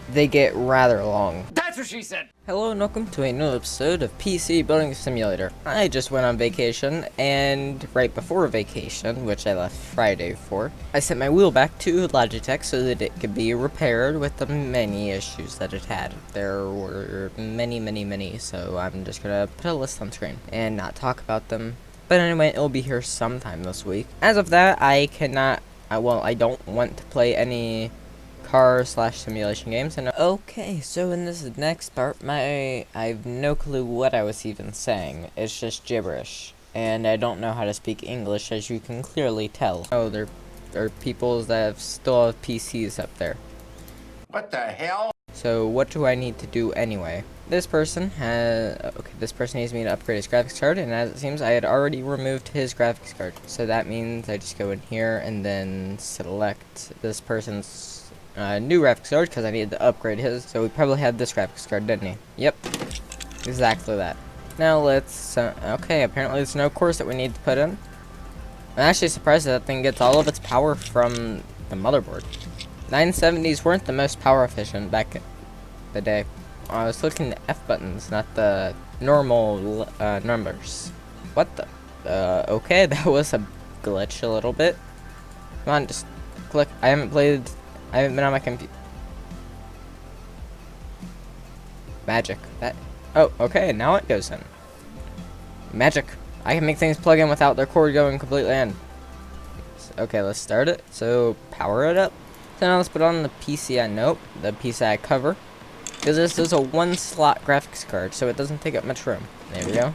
they get rather long. That's what she said! Hello and welcome to a new episode of PC Building Simulator. I just went on vacation, and right before vacation, which I left Friday for, I sent my wheel back to Logitech so that it could be repaired with the many issues that it had. There were many, so I'm just gonna put a list on screen and not talk about them. But anyway, it'll be here sometime this week. As of that, I don't want to play any car/simulation games. And okay, so in this next part, I have no clue what I was even saying. It's just gibberish, and I don't know how to speak English, as you can clearly tell. Oh, there are people that still have PCs up there. What the hell? So what do I need to do anyway? This person needs me to upgrade his graphics card, and as it seems, I had already removed his graphics card. So that means I just go in here and then select this person's new graphics card, because I needed to upgrade his. So we probably had this graphics card, didn't he? Yep, exactly that. Now let's, okay, apparently there's no cores that we need to put in. I'm actually surprised that thing gets all of its power from the motherboard. 970s weren't the most power efficient back in the day. I was looking at F buttons, not the normal numbers. What the? Okay, that was a glitch a little bit. Come on, just click. I haven't been on my computer. Magic. Oh, okay, now it goes in. Magic. I can make things plug in without their cord going completely in. Okay, let's start it. So, power it up. So now let's put on the PCI, the PCI cover. Because this is a 1-slot graphics card, so it doesn't take up much room. There we go.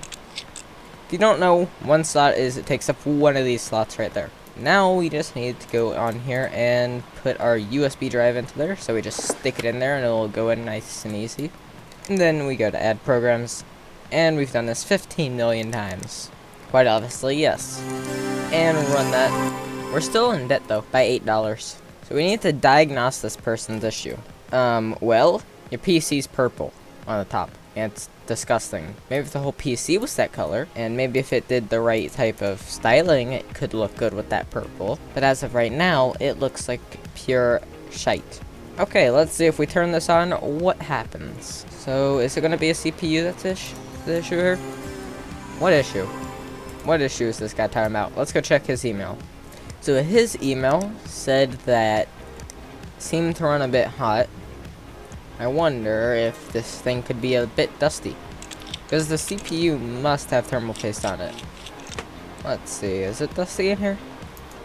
If you don't know, 1 slot it takes up one of these slots right there. Now we just need to go on here and put our USB drive into there. So we just stick it in there and it'll go in nice and easy. And then we go to add programs. And we've done this 15 million times. Quite obviously, yes. And run that. We're still in debt though, by $8. So we need to diagnose this person's issue. Well, your PC's purple on the top. And it's disgusting. Maybe if the whole PC was that color, and maybe if it did the right type of styling, it could look good with that purple. But as of right now, it looks like pure shite. Okay, let's see if we turn this on, what happens. So, is it going to be a CPU that's the issue here? What issue? What issue is this guy talking about? Let's go check his email. So, his email said that seemed to run a bit hot. I wonder if this thing could be a bit dusty, because the CPU must have thermal paste on it. Let's see, is it dusty in here?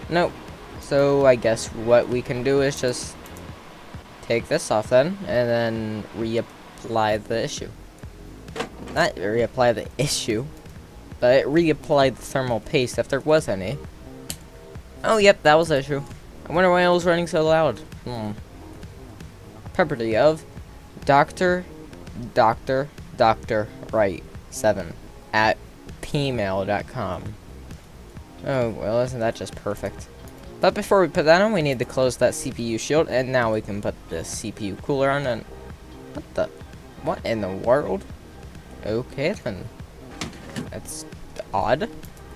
Nope. So I guess what we can do is just take this off then, and then reapply the issue. Not reapply the issue, but reapply the thermal paste if there was any. Oh, yep, that was the issue. I wonder why it was running so loud. Property of Dr. Right 7 at pmail.com. Oh, well, isn't that just perfect? But before we put that on, we need to close that CPU shield, and now we can put the CPU cooler on. And what in the world? Okay, then. That's odd.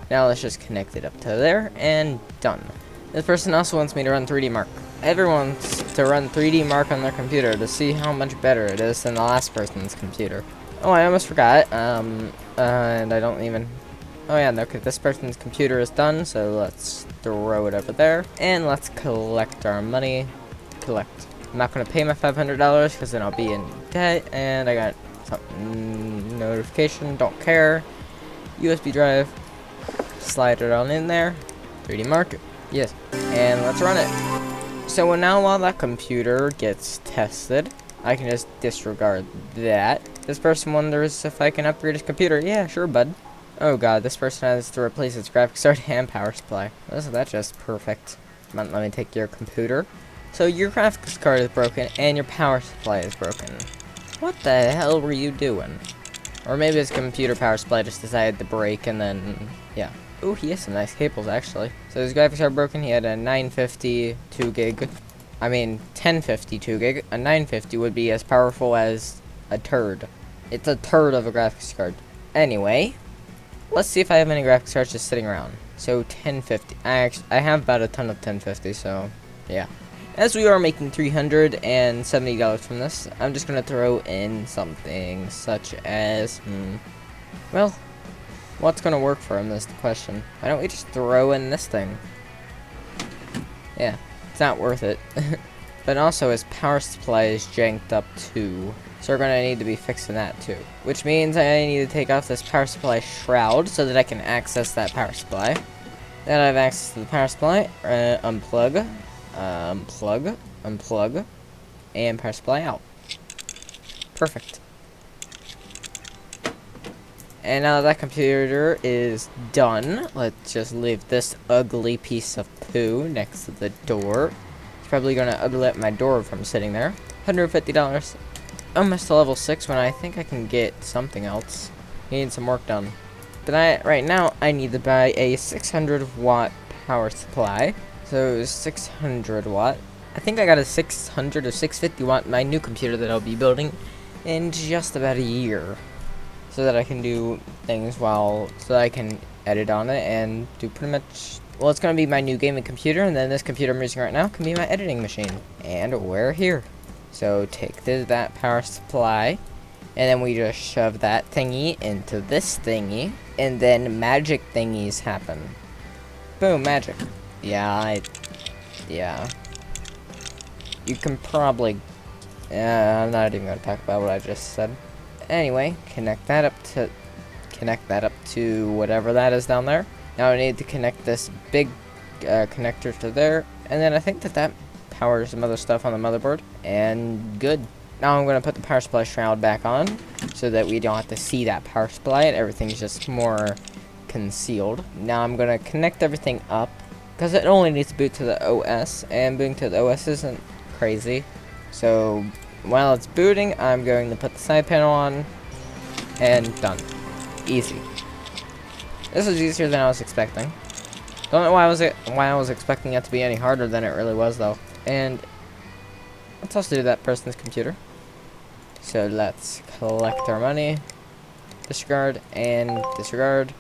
Now let's just connect it up to there, and done. This person also wants me to run 3D Mark. Everyone wants to run 3D Mark on their computer to see how much better it is than the last person's computer. Oh, I almost forgot. And I don't even... Oh yeah, okay, this person's computer is done, so let's throw it over there. And let's collect our money. Collect. I'm not going to pay my $500, because then I'll be in debt, and I got some notification, don't care. USB drive. Slide it on in there. 3D Mark it. Yes. And let's run it. So now while that computer gets tested, I can just disregard that. This person wonders if I can upgrade his computer. Yeah, sure, bud. Oh god, this person has to replace its graphics card and power supply. Isn't that just perfect? Let me take your computer. So your graphics card is broken and your power supply is broken. What the hell were you doing? Or maybe his computer power supply just decided to break and then, yeah. Oh, he has some nice cables, actually. So his graphics are broken. He had a 950 2 gig. I mean, 1050 2 gig. A 950 would be as powerful as a turd. It's a turd of a graphics card. Anyway, let's see if I have any graphics cards just sitting around. So 1050. I have about a ton of 1050, so yeah. As we are making $370 from this, I'm just gonna throw in something such as, well, what's gonna work for him is the question. Why don't we just throw in this thing? Yeah, it's not worth it. But also his power supply is janked up too. So we're gonna need to be fixing that too. Which means I need to take off this power supply shroud so that I can access that power supply. Then I have access to the power supply, unplug, and power supply out. Perfect. And now that computer is done, let's just leave this ugly piece of poo next to the door. It's probably gonna ugly up my door from sitting there. $150. Almost to level 6 when I think I can get something else. Need some work done. But right now, I need to buy a 600 watt power supply. So 600 watt. I think I got a 600 or 650 watt in my new computer that I'll be building in just about a year. So that I can do things so that I can edit on it and do pretty much, well, it's going to be my new gaming computer, and then this computer I'm using right now can be my editing machine. And we're here. So take that power supply, and then we just shove that thingy into this thingy, and then magic thingies happen. Boom, magic. Yeah. You can probably, I'm not even going to talk about what I just said. Anyway, connect that up to whatever that is down there. Now I need to connect this big connector to there, and then I think that powers some other stuff on the motherboard, and good. Now I'm going to put the power supply shroud back on so that we don't have to see that power supply and everything's just more concealed. Now I'm going to connect everything up because it only needs to boot to the OS, and booting to the OS isn't crazy. So while it's booting, I'm going to put the side panel on, and done. Easy. This is easier than I was expecting. Don't know why I was expecting it to be any harder than it really was, though. And let's also do that person's computer. So let's collect our money, disregard, and disregard.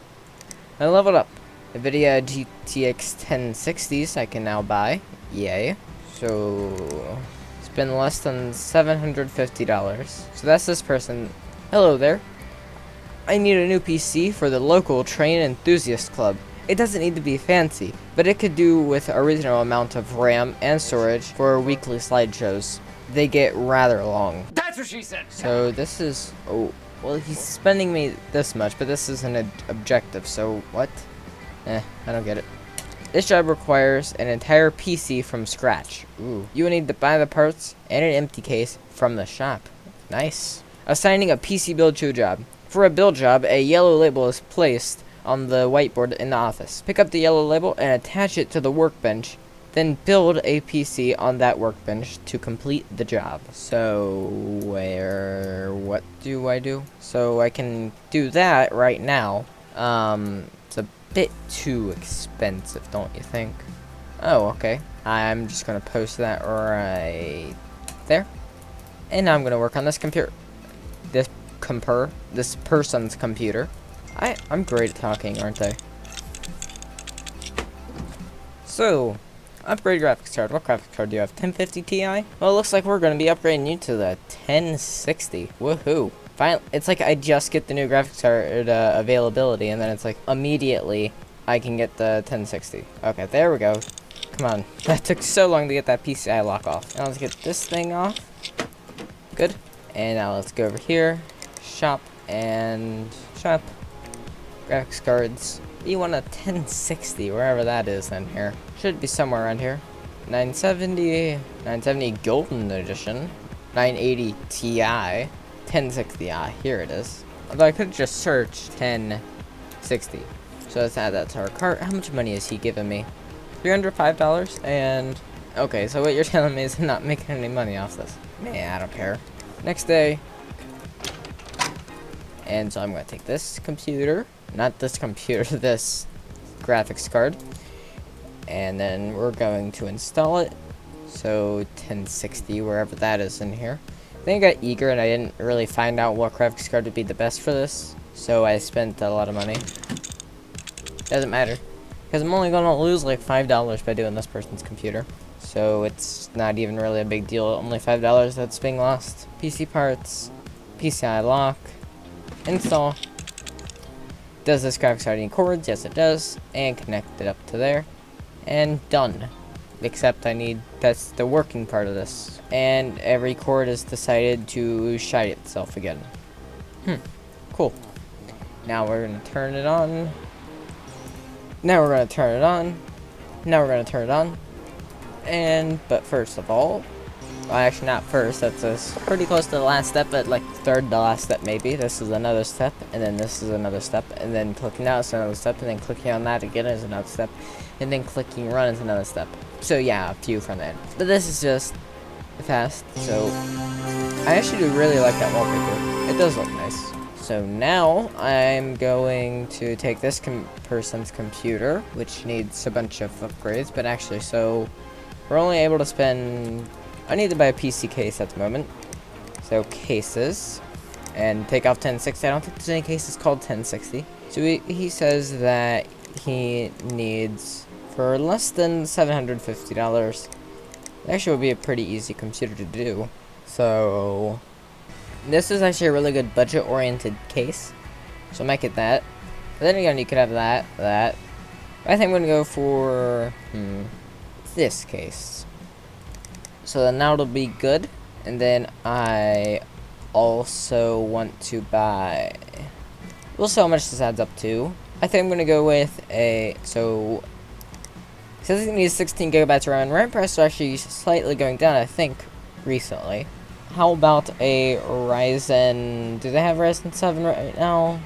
I leveled up. NVIDIA GTX 1060s I can now buy. Yay. So spend less than $750. So that's this person. Hello there. I need a new PC for the local train enthusiast club. It doesn't need to be fancy, but it could do with a reasonable amount of RAM and storage for weekly slideshows. They get rather long. That's what she said. So this is, oh, well, he's spending me this much, but this is an objective, so what? I don't get it. This job requires an entire PC from scratch. Ooh. You will need to buy the parts and an empty case from the shop. Nice. Assigning a PC build to a job. For a build job, a yellow label is placed on the whiteboard in the office. Pick up the yellow label and attach it to the workbench. Then build a PC on that workbench to complete the job. So, what do I do? So I can do that right now. It's a bit too expensive, don't you think? Oh, okay. I'm just gonna post that right there. And now I'm gonna work on this computer. This person's computer. I'm great at talking, aren't I? So, upgrade graphics card. What graphics card do you have? 1050 Ti? Well, it looks like we're going to be upgrading you to the 1060. Woohoo. Finally, it's like I just get the new graphics card availability, and then it's like immediately I can get the 1060. Okay, there we go. Come on. That took so long to get that PCI lock off. Now let's get this thing off. Good. And now let's go over here. Shop and shop. Graphics cards. You want a 1060, wherever that is in here. Should be somewhere around here. 970 Golden Edition. 980 Ti. 1060i. Here it is. Although I could just search 1060. So let's add that to our cart. How much money is he giving me? $305. And okay, so what you're telling me is I'm not making any money off this. Man, I don't care. Next day. And so I'm going to take this computer. Not this computer, this graphics card. And then we're going to install it. So 1060, wherever that is in here. I think I got eager and I didn't really find out what graphics card would be the best for this. So I spent a lot of money. Doesn't matter. Because I'm only going to lose like $5 by doing this person's computer. so it's not even really a big deal. Only $5 that's being lost. PC parts, PCI lock, install. Does this graphics card need cords? Yes, it does. And connect it up to there. And done. Except that's the working part of this. And every cord has decided to shine itself again. Cool. Now we're going to turn it on. Now we're going to turn it on. Now we're going to turn it on. But first of all, well, actually not first, that's pretty close to the last step, but like third to last step maybe. This is another step, and then this is another step, and then clicking out is another step, and then clicking on that again is another step, and then clicking run is another step. So yeah, a few from the end. But this is just fast, so I actually do really like that wallpaper. It does look nice. So now I'm going to take this person's computer, which needs a bunch of upgrades, but actually, so we're only able to spend... I need to buy a PC case at the moment. So cases. And take off 1060. I don't think there's any cases called 1060. So he says that he needs, for less than $750, actually would be a pretty easy computer to do. So this is actually a really good budget-oriented case. So I might get that. But then again, you could have that. I think I'm going to go for this case. So then that'll be good. And then I also want to buy... We'll see how much this adds up to. I think I'm going to go with a... So... It says it needs 16 gigabytes of RAM. RAM prices are actually slightly going down, I think, recently. How about a Ryzen... Do they have Ryzen 7 right now?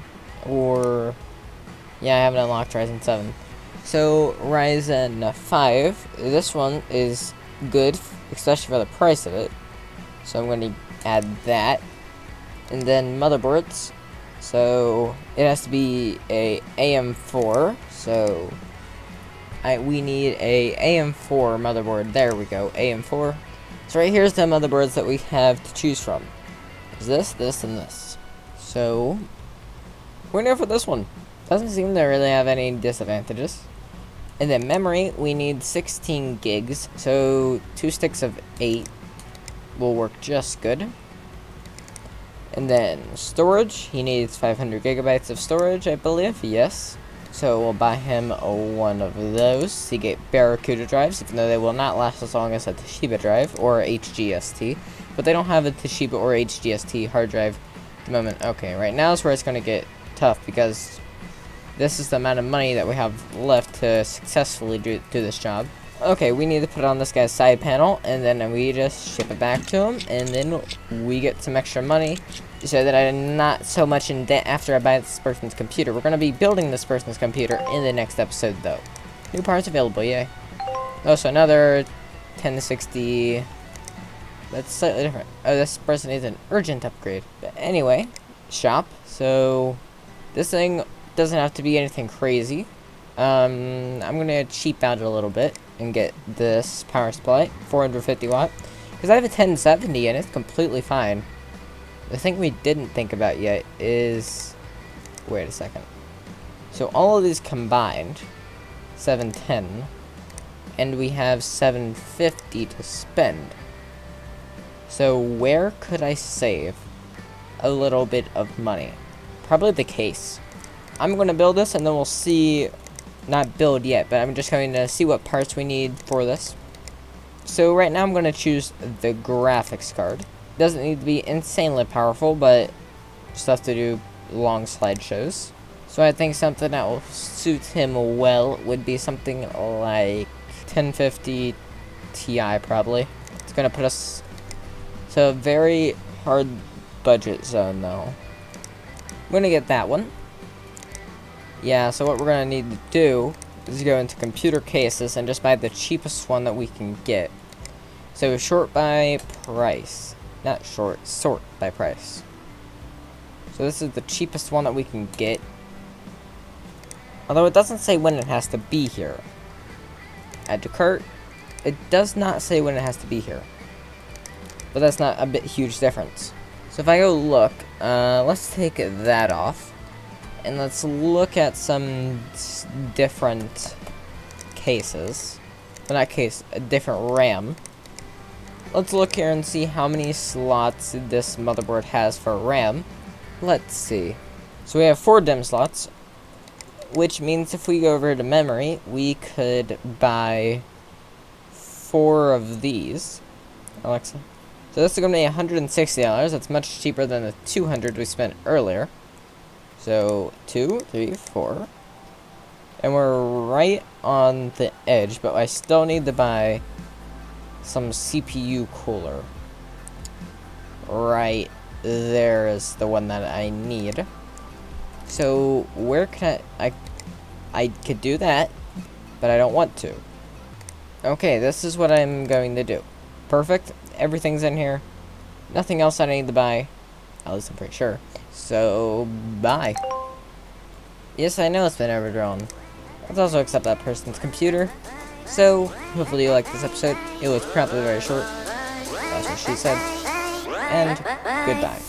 Or... Yeah, I haven't unlocked Ryzen 7. So, Ryzen 5. This one is good, especially for the price of it. So I'm going to add that. And then motherboards. So it has to be a AM4. So we need a AM4 motherboard. There we go, AM4. So right here's the motherboards that we have to choose from. There's this, and this. So we're going to go for this one. Doesn't seem to really have any disadvantages. And then memory, we need 16 gigs, so 2 sticks of 8 will work just good. And then storage, he needs 500 gigabytes of storage, I believe, yes. So we'll buy him one of those Seagate Barracuda drives, even though they will not last as long as a Toshiba drive or HGST. But they don't have a Toshiba or HGST hard drive at the moment. Okay, right now is where it's going to get tough, because this is the amount of money that we have left to successfully do this job. Okay, we need to put on this guy's side panel, and then we just ship it back to him, and then we get some extra money so that I'm not so much in debt after I buy this person's computer. We're going to be building this person's computer in the next episode, though. New parts available, yay. Oh, so another 1060. That's slightly different. Oh, this person needs an urgent upgrade. But anyway, shop. So this thing doesn't have to be anything crazy. I'm gonna cheap out a little bit and get this power supply, 450 watt, because I have a 1070 and it's completely fine. The thing we didn't think about yet is, wait a second. So all of these combined, 710, and we have 750 to spend. So where could I save a little bit of money? Probably the case. I'm going to build this, and then we'll see, not build yet, but I'm just going to see what parts we need for this. So right now I'm going to choose the graphics card. Doesn't need to be insanely powerful, but just have to do long slideshows. So I think something that will suit him well would be something like 1050 Ti probably. It's going to put us to a very hard budget zone though. I'm going to get that one. Yeah, so what we're going to need to do is go into computer cases and just buy the cheapest one that we can get. So sort by price. Not short, sort by price. So this is the cheapest one that we can get. Although it doesn't say when it has to be here. Add to cart. It does not say when it has to be here. But that's not a huge difference. So if I go look, let's take that off. And let's look at some different cases. in that case, a different RAM. Let's look here and see how many slots this motherboard has for RAM. Let's see. So we have 4 DIMM slots, which means if we go over to memory, we could buy 4 of these. Alexa. So this is going to be $160. That's much cheaper than the $200 we spent earlier. So 2, 3, 4. And we're right on the edge, but I still need to buy some CPU cooler. Right there is the one that I need. So where can I could do that, but I don't want to. Okay, this is what I'm going to do. Perfect. Everything's in here. Nothing else I need to buy. At least I'm pretty sure. So, bye. Yes, I know it's been overdrawn. Let's also accept that person's computer. So, hopefully you liked this episode. It was probably very short. That's what she said. And, goodbye.